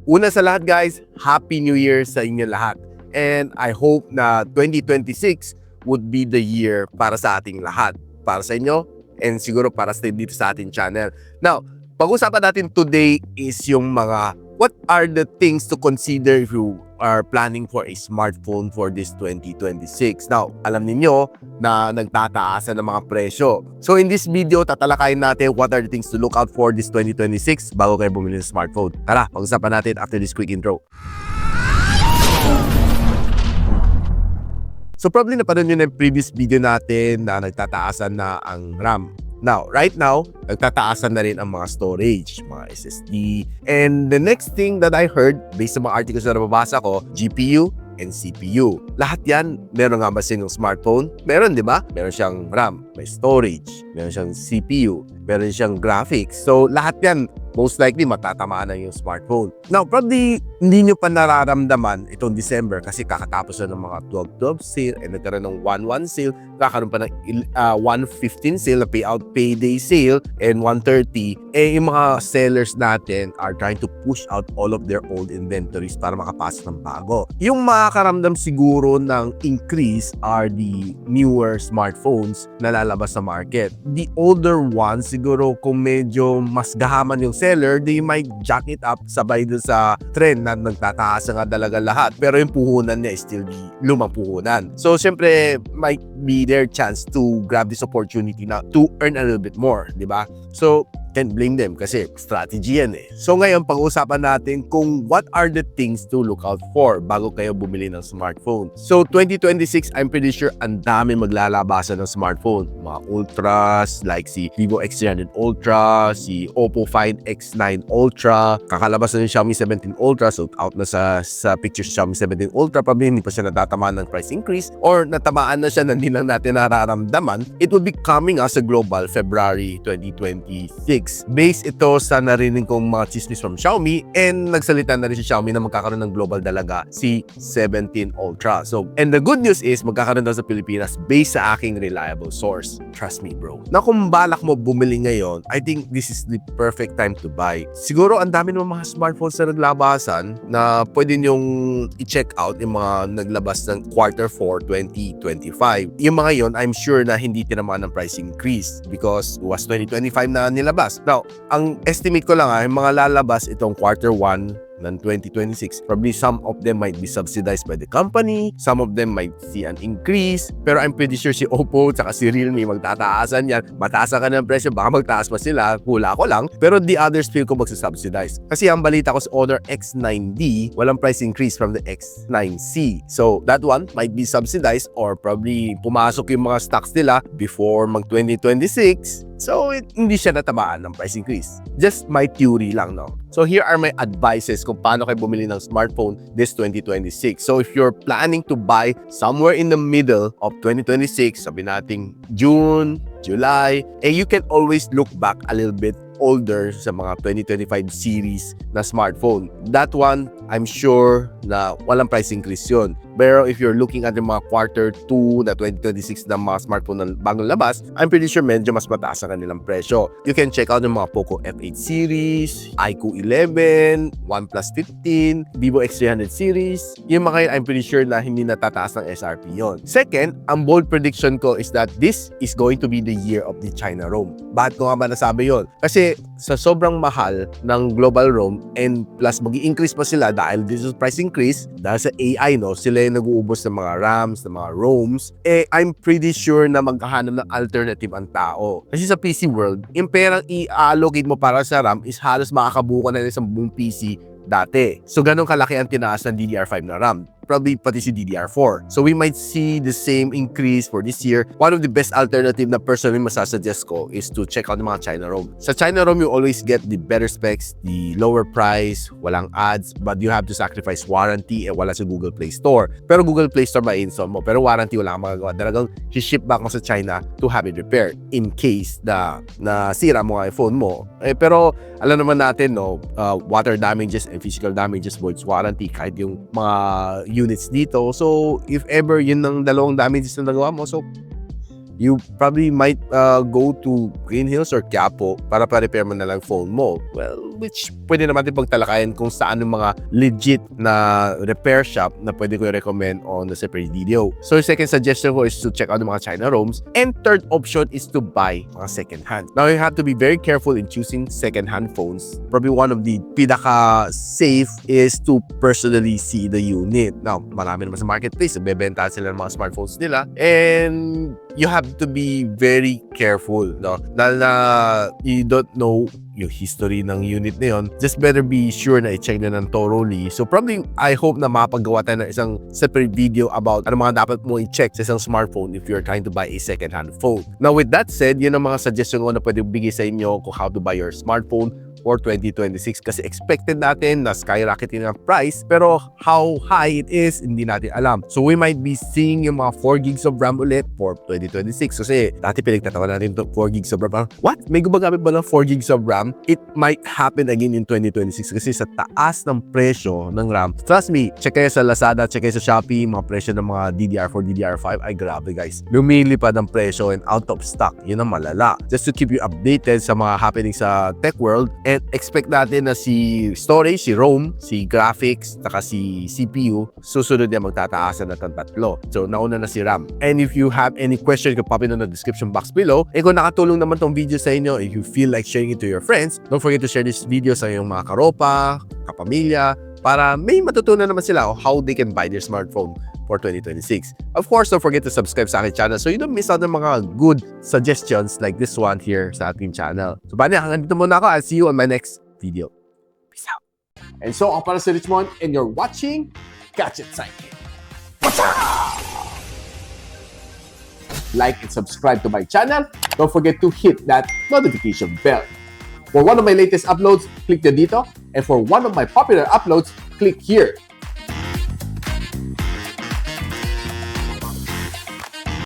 Una sa lahat guys, Happy New Year sa inyo lahat. And I hope na 2026 would be the year para sa ating lahat. Para sa inyo and siguro para sa dito sa ating channel. Now, pag-usapan natin today is yung mga what are the things to consider if you are planning for a smartphone for this 2026. Now, alam niyo na nagtataasan ng mga presyo. So in this video, tatalakayin natin what are the things to look out for this 2026 bago kayo bumili ng smartphone. Tara, pag-usapan natin after this quick intro. So probably napanood nyo na yung previous video natin na nagtataasan na ang RAM. Now, right now, nagtataasan na rin ang mga storage, mga SSD. And the next thing that I heard, based sa mga articles na nababasa ko, GPU and CPU. Lahat yan, meron nga ba yung smartphone? Meron, di ba? Meron siyang RAM, may storage, meron siyang CPU, meron siyang graphics. So, lahat yan, most likely matatamaan na yung smartphone. Now, probably hindi nyo pa nararamdaman itong December kasi kakatapos na ng mga 12/12 sale and nagkaroon ng 1/1 sale, kakaroon pa ng 1/15 sale na payout payday sale and 1/30. Yung mga sellers natin are trying to push out all of their old inventories para makapasok ng bago. Yung makakaramdam siguro ng increase are the newer smartphones na lalabas sa market. The older ones, siguro kung medyo mas gahaman yung seller, they might jack it up sabay dun sa trend na nagtataas nga talaga lahat. Pero yung puhunan niya is still the lumang puhunan. So, syempre, might be their chance to grab this opportunity na to earn a little bit more, di ba? So, can't blame them kasi strategy yan eh. So ngayon, pag-uusapan natin kung what are the things to look out for bago kayo bumili ng smartphone. So 2026, I'm pretty sure ang dami maglalabasan ng smartphone. Mga Ultras, like si Vivo X300 Ultra, si Oppo Find X9 Ultra, kakalabas na yung Xiaomi 17 Ultra, so out na sa pictures Xiaomi 17 Ultra, probably hindi pa siya natatamaan ng price increase or natamaan na siya na hindi lang natin nararamdaman. It will be coming as a global February 2026. Based ito sa narinig kong mga chismis from Xiaomi and nagsalita na rin si Xiaomi na magkakaroon ng global dalaga si 17 Ultra. So, and the good news is magkakaroon daw sa Pilipinas based sa aking reliable source. Trust me bro. Na kung balak mo bumili ngayon, I think this is the perfect time to buy. Siguro ang dami ng mga smartphones na naglabasan na pwede nyong i-check out yung mga naglabas ng Q4 2025. Yung mga yon, I'm sure na hindi tinamaan ng price increase because it was 2025 na nilabas. Now, ang estimate ko lang yung mga lalabas itong Q1 ng 2026, probably some of them might be subsidized by the company, some of them might see an increase, pero I'm pretty sure si Oppo at si Realme magtataasan yan, mataasan ka ng presyo, baka magtaas pa sila, hula ko lang, pero the others feel ko magsasubsidize. Kasi ang balita ko sa Honor X9D, walang price increase from the X9C. So, that one might be subsidized or probably pumasok yung mga stocks nila before mag 2026. So, hindi siya natamaan ng price increase. Just my theory lang, no? So, here are my advices kung paano kayo bumili ng smartphone this 2026. So, if you're planning to buy somewhere in the middle of 2026, sabi nating June, July, you can always look back a little bit older sa mga 2025 series na smartphone. That one, I'm sure na walang price increase yun. Pero if you're looking at yung mga Q2 na 2026 na mga smartphone na bagong labas, I'm pretty sure medyo mas mataas ang kanilang presyo. You can check out yung mga Poco F8 series, iQOO 11, Oneplus 15, Vivo X300 series. Yung mga yun, I'm pretty sure na hindi natataas ng SRP yon. Second, ang bold prediction ko is that this is going to be the year of the China roam. Bakit ko nga ba nasabi yon? Kasi sa sobrang mahal ng global roam and plus mag-i-increase pa sila dahil this is price increase, dahil sa AI, no, sila yung nag-uubos ng mga RAMs, ng mga ROMs, I'm pretty sure na maghahanap ng alternative ang tao. Kasi sa PC world, yung perang i-allocate mo para sa RAM is halos makakabuo ka na isang buong PC dati. So, ganun kalaki ang tinaas ng DDR5 na RAM. Probably pati si DDR4. So we might see the same increase for this year. One of the best alternative na personally masasuggest ko is to check out the mga China ROM. Sa China ROM, you always get the better specs, the lower price, walang ads, but you have to sacrifice warranty wala sa Google Play Store. Pero Google Play Store ma-install mo, pero warranty wala kang magagawa. Talagang ship back mo sa China to have it repaired in case na sira mo ang iPhone mo. Pero alam naman natin, no, water damages and physical damages voids warranty kahit yung mga units dito. So, if ever yun ang dalawang damages na nagawa mo, so you probably might go to Green Hills or Quiapo para pa-repair mo na lang phone mo. Well, which pwede naman din pagtalakayan kung saan yung mga legit na repair shop na pwede ko i-recommend on the separate video. So yung second suggestion ko is to check out the mga China ROMs, and third option is to buy mga second hand. Now you have to be very careful in choosing second hand phones. Probably one of the pinaka safe is to personally see the unit. Now marami naman sa marketplace, bebenta sila ng mga smartphones nila, and you have to be very careful, no? Dahil na you don't know yung history ng unit na yun, just better be sure na i-check na ng thoroughly. So probably, I hope na mapagawa tayo ng isang separate video about ano mga dapat mo i-check sa isang smartphone if you're trying to buy a second-hand phone. Now with that said, yun ang mga suggestion ko na pwede bigay sa inyo kung how to buy your smartphone for 2026, kasi expected natin na skyrocketing ang price, pero how high it is, hindi natin alam. So we might be seeing yung mga 4 gigs of RAM ulit for 2026, kasi dati pinagtatawa natin ito, 4 gigs of RAM. What? May gumagamit ba ng 4 gigs of RAM? It might happen again in 2026 kasi sa taas ng presyo ng RAM. Trust me, check kayo sa Lazada, check kayo sa Shopee, mga presyo ng mga DDR4, DDR5, ay grabe guys. Lumilipad ang presyo and out of stock. Yun ang malala. Just to keep you updated sa mga happening sa tech world, and expect natin na si storage, si ROM, si graphics, saka si CPU, susunod yan magtataasan na ng tatlo. So, nauna na si RAM. And if you have any question, you can pop in on the description box below. And kung nakatulong naman tong video sa inyo, if you feel like sharing it to your friends, don't forget to share this video sa iyong mga karopa, kapamilya, para may matutunan naman sila on how they can buy their smartphone for 2026. Of course, don't forget to subscribe sa aking channel so you don't miss out ng mga good suggestions like this one here sa ating channel. So, bani, hanggang dito muna ako. I'll see you on my next video. Peace out. And so, ako para si Richmond, and you're watching Gadget Sidekick. Like and subscribe to my channel. Don't forget to hit that notification bell. For one of my latest uploads, click dito. And for one of my popular uploads, click here.